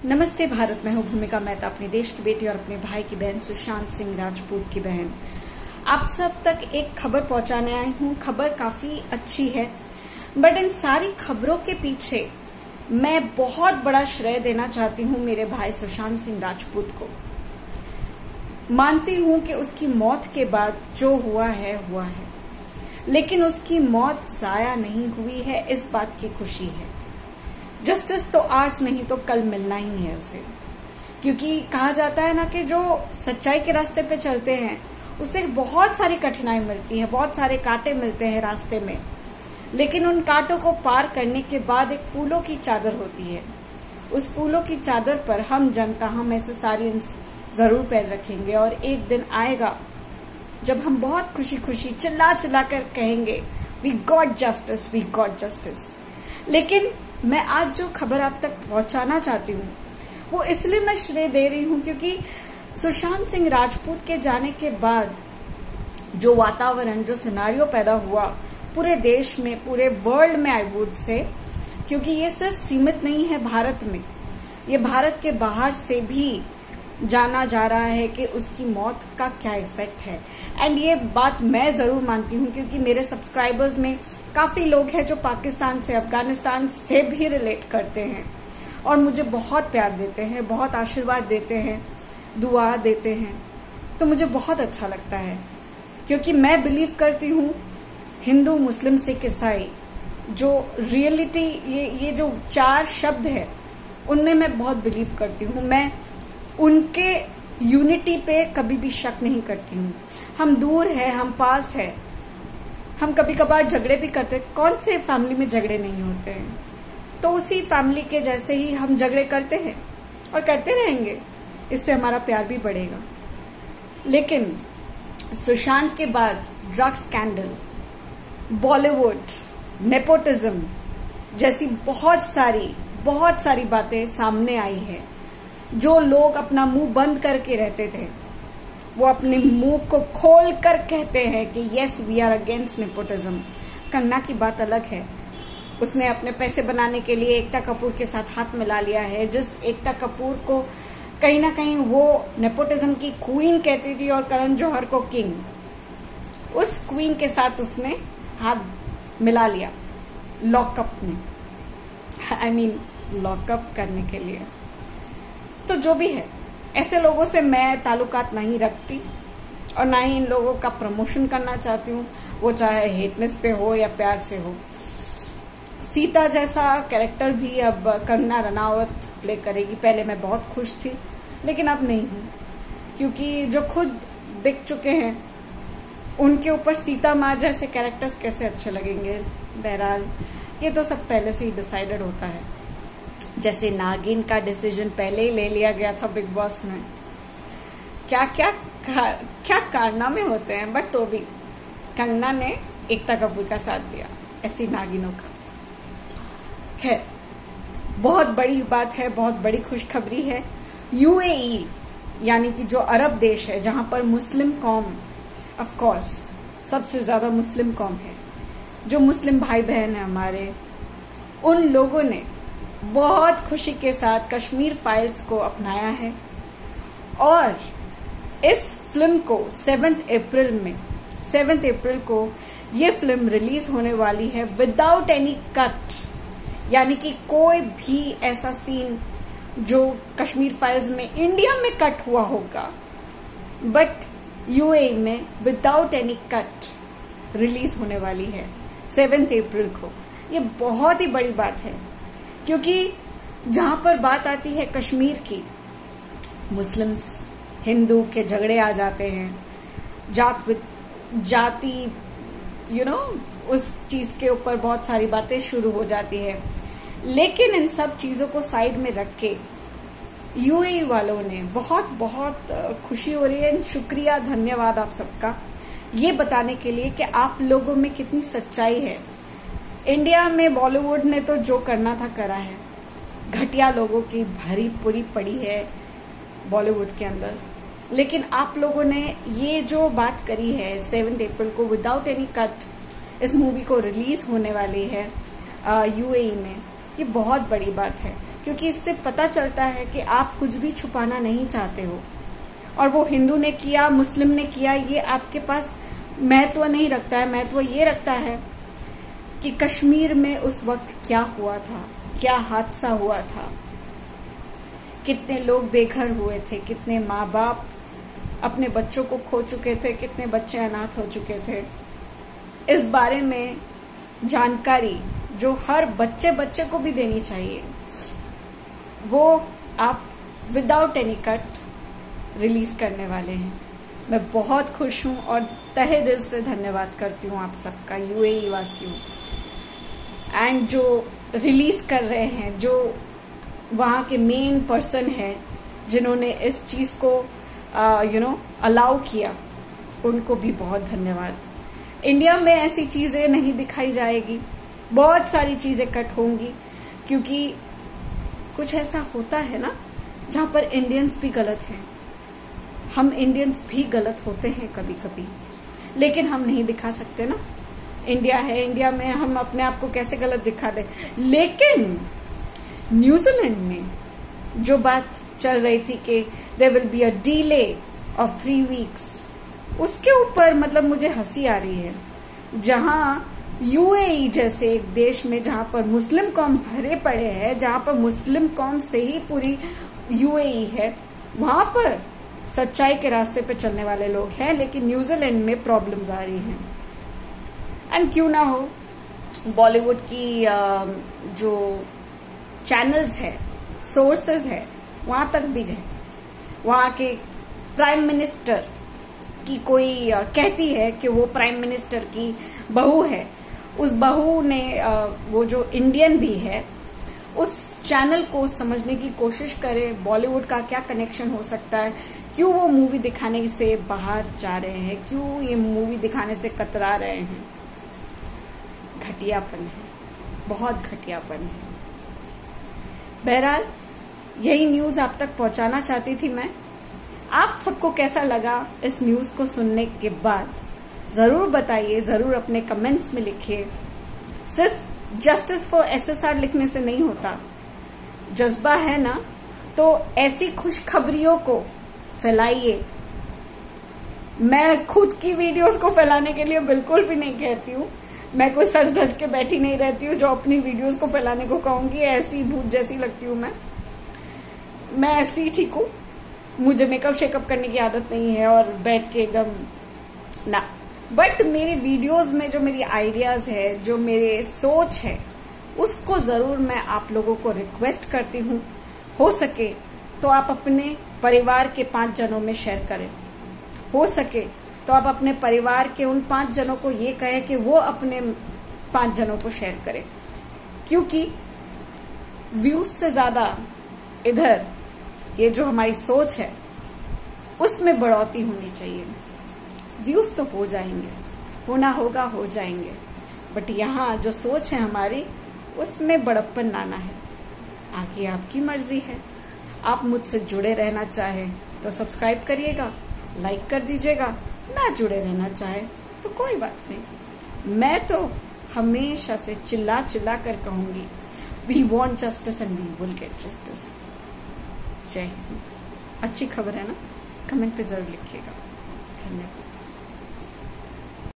नमस्ते भारत, मैं हूँ भूमिका मेहता, अपने देश की बेटी और अपने भाई की बहन सुशांत सिंह राजपूत की बहन। आप सब तक एक खबर पहुंचाने आई हूँ। खबर काफी अच्छी है, बट इन सारी खबरों के पीछे मैं बहुत बड़ा श्रेय देना चाहती हूँ मेरे भाई सुशांत सिंह राजपूत को। मानती हूँ कि उसकी मौत के बाद जो हुआ है, लेकिन उसकी मौत जाया नहीं हुई है, इस बात की खुशी है। जस्टिस तो आज नहीं तो कल मिलना ही है उसे, क्योंकि कहा जाता है ना कि जो सच्चाई के रास्ते पे चलते हैं उसे बहुत सारी कठिनाई मिलती है, बहुत सारे कांटे मिलते हैं रास्ते में, लेकिन उन कांटों को पार करने के बाद एक फूलों की चादर होती है। उस फूलों की चादर पर हम जनता, हम एसोसिएशंस जरूर पैर रखेंगे और एक दिन आएगा जब हम बहुत खुशी खुशी चिल्ला चिल्ला कर कहेंगे we got justice, we got justice. लेकिन मैं आज जो खबर आप तक पहुंचाना चाहती हूँ वो इसलिए मैं श्रेय दे रही हूँ क्योंकि सुशांत सिंह राजपूत के जाने के बाद जो वातावरण, जो सिनारियो पैदा हुआ पूरे देश में, पूरे वर्ल्ड में, आई वुड से, क्योंकि ये सिर्फ सीमित नहीं है भारत में, ये भारत के बाहर से भी जाना जा रहा है कि उसकी मौत का क्या इफेक्ट है। एंड ये बात मैं जरूर मानती हूँ क्योंकि मेरे सब्सक्राइबर्स में काफी लोग हैं जो पाकिस्तान से, अफगानिस्तान से भी रिलेट करते हैं और मुझे बहुत प्यार देते हैं, बहुत आशीर्वाद देते हैं, दुआ देते हैं। तो मुझे बहुत अच्छा लगता है क्योंकि मैं बिलीव करती हूँ हिंदू, मुस्लिम, सिख, ईसाई, जो रियलिटी, ये जो चार शब्द है उनमें मैं बहुत बिलीव करती हूँ। मैं उनके यूनिटी पे कभी भी शक नहीं करती हूँ। हम दूर है, हम पास है, हम कभी कभार झगड़े भी करते, कौन से फैमिली में झगड़े नहीं होते हैं। तो उसी फैमिली के जैसे ही हम झगड़े करते हैं और करते रहेंगे, इससे हमारा प्यार भी बढ़ेगा। लेकिन सुशांत के बाद ड्रग स्कैंडल, बॉलीवुड, नेपोटिज्म जैसी बहुत सारी बातें सामने आई है। जो लोग अपना मुंह बंद करके रहते थे वो अपने मुंह को खोल कर कहते हैं कि yes we are against nepotism. Kangana की बात अलग है, उसने अपने पैसे बनाने के लिए एकता कपूर के साथ हाथ मिला लिया है। जिस एकता कपूर को कहीं ना कहीं वो नेपोटिज्म की क्वीन कहती थी और करण जौहर को किंग, उस क्वीन के साथ उसने हाथ मिला लिया लॉकअप में, लॉकअप करने के लिए। तो जो भी है, ऐसे लोगों से मैं ताल्लुकात नहीं रखती और ना ही इन लोगों का प्रमोशन करना चाहती हूँ, वो चाहे हेटनेस पे हो या प्यार से हो। सीता जैसा कैरेक्टर भी अब कंगना रनावत प्ले करेगी। पहले मैं बहुत खुश थी लेकिन अब नहीं हूँ, क्योंकि जो खुद बिक चुके हैं उनके ऊपर सीता माँ जैसे कैरेक्टर्स कैसे अच्छे लगेंगे। बहरहाल ये तो सब पहले से ही डिसाइडेड होता है। जैसे नागिन का डिसीजन पहले ही ले लिया गया था बिग बॉस में। क्या कारनामे होते हैं, बट तो भी कंगना ने एकता कपूर का साथ दिया ऐसी नागिनों का। खैर, बहुत बड़ी बात है, बहुत बड़ी खुशखबरी है। यूएई यानी कि जो अरब देश है जहां पर मुस्लिम कौम, ऑफ कोर्स सबसे ज्यादा मुस्लिम कौम है, जो मुस्लिम भाई बहन है हमारे, उन लोगों ने बहुत खुशी के साथ कश्मीर फाइल्स को अपनाया है और इस फिल्म को 7 अप्रैल को ये फिल्म रिलीज होने वाली है विदाउट एनी कट। यानी कि कोई भी ऐसा सीन जो कश्मीर फाइल्स में इंडिया में कट हुआ होगा, बट यूएई में विदाउट एनी कट रिलीज होने वाली है 7 अप्रैल को। ये बहुत ही बड़ी बात है क्योंकि जहां पर बात आती है कश्मीर की, मुस्लिम्स हिंदू के झगड़े आ जाते हैं, जाति उस चीज के ऊपर बहुत सारी बातें शुरू हो जाती है। लेकिन इन सब चीजों को साइड में रख के यूएई वालों ने बहुत खुशी हो रही है। शुक्रिया, धन्यवाद आप सबका, ये बताने के लिए कि आप लोगों में कितनी सच्चाई है। इंडिया में बॉलीवुड ने तो जो करना था करा है, घटिया लोगों की भरी पूरी पड़ी है बॉलीवुड के अंदर, लेकिन आप लोगों ने ये जो बात करी है 7 अप्रैल को विदाउट एनी कट इस मूवी को रिलीज होने वाली है यूएई में, ये बहुत बड़ी बात है। क्योंकि इससे पता चलता है कि आप कुछ भी छुपाना नहीं चाहते हो। और वो हिंदू ने किया, मुस्लिम ने किया, ये आपके पास महत्व नहीं रखता है। महत्व ये रखता है कि कश्मीर में उस वक्त क्या हुआ था, क्या हादसा हुआ था, कितने लोग बेघर हुए थे, कितने माँ बाप अपने बच्चों को खो चुके थे, कितने बच्चे अनाथ हो चुके थे। इस बारे में जानकारी जो हर बच्चे को भी देनी चाहिए, वो आप विदाउट एनी कट रिलीज करने वाले हैं। मैं बहुत खुश हूं और तहे दिल से धन्यवाद करती हूं आप सबका, यूएई वासियों, एंड जो रिलीज कर रहे हैं, जो वहां के मेन पर्सन हैं जिन्होंने इस चीज को अलाउ किया, उनको भी बहुत धन्यवाद। इंडिया में ऐसी चीजें नहीं दिखाई जाएगी, बहुत सारी चीजें कट होंगी, क्योंकि कुछ ऐसा होता है ना जहां पर इंडियंस भी गलत हैं। हम इंडियंस भी गलत होते हैं कभी कभी, लेकिन हम नहीं दिखा सकते ना। इंडिया है, इंडिया में हम अपने आप को कैसे गलत दिखा दें। लेकिन न्यूजीलैंड में जो बात चल रही थी कि there will be a delay of 3 weeks, उसके ऊपर मतलब मुझे हंसी आ रही है। जहां यूएई जैसे एक देश में जहां पर मुस्लिम कौम भरे पड़े हैं, जहां पर मुस्लिम कौम से ही पूरी यूएई है, वहां पर सच्चाई के रास्ते पे चलने वाले लोग हैं, लेकिन न्यूजीलैंड में प्रॉब्लम्स आ रही हैं। एंड क्यों ना हो, बॉलीवुड की जो चैनल्स है, सोर्सेज है, वहां तक भी गए। वहां के प्राइम मिनिस्टर की कोई कहती है कि वो प्राइम मिनिस्टर की बहू है, उस बहू ने वो जो इंडियन भी है, उस चैनल को समझने की कोशिश करे बॉलीवुड का क्या कनेक्शन हो सकता है, क्यों वो मूवी दिखाने से बाहर जा रहे हैं, क्यों ये मूवी दिखाने से कतरा रहे हैं। घटियापन है, बहुत घटियापन है। बहरहाल यही न्यूज आप तक पहुंचाना चाहती थी मैं। आप सबको कैसा लगा इस न्यूज को सुनने के बाद जरूर बताइए, जरूर अपने कमेंट्स में लिखिए। सिर्फ जस्टिस फॉर एसएसआर लिखने से नहीं होता, जज्बा है ना तो ऐसी खुशखबरियों को फैलाइए। मैं खुद की वीडियोस को फैलाने के लिए बिल्कुल भी नहीं कहती हूँ, मैं कोई सज धज के बैठी नहीं रहती हूँ जो अपनी वीडियोस को फैलाने को कहूंगी, ऐसी भूत जैसी लगती हूँ मैं ऐसी ठीक हूँ। मुझे मेकअप शेकअप करने की आदत नहीं है और बैठ के एकदम ना, बट मेरी वीडियोस में जो मेरी आइडियाज है, जो मेरे सोच है, उसको जरूर मैं आप लोगों को रिक्वेस्ट करती हूँ, हो सके तो आप अपने परिवार के 5 जनों में शेयर करें। हो सके तो आप अपने परिवार के उन 5 जनों को ये कहें कि वो अपने 5 जनों को शेयर करें, क्योंकि व्यूज से ज्यादा इधर ये जो हमारी सोच है उसमें बढ़ोतरी होनी चाहिए। व्यूज तो हो जाएंगे, होना होगा, हो जाएंगे, बट यहाँ जो सोच है हमारी, उसमें बड़प्पन लाना है। आगे आपकी मर्जी है। आप मुझसे जुड़े रहना चाहे तो सब्सक्राइब करिएगा, लाइक कर दीजिएगा, ना जुड़े रहना चाहे तो कोई बात नहीं। मैं तो हमेशा से चिल्ला चिल्ला कर कहूंगी, we want justice and we will get justice. जय हिंद। अच्छी खबर है ना, कमेंट पे जरूर लिखिएगा। धन्यवाद।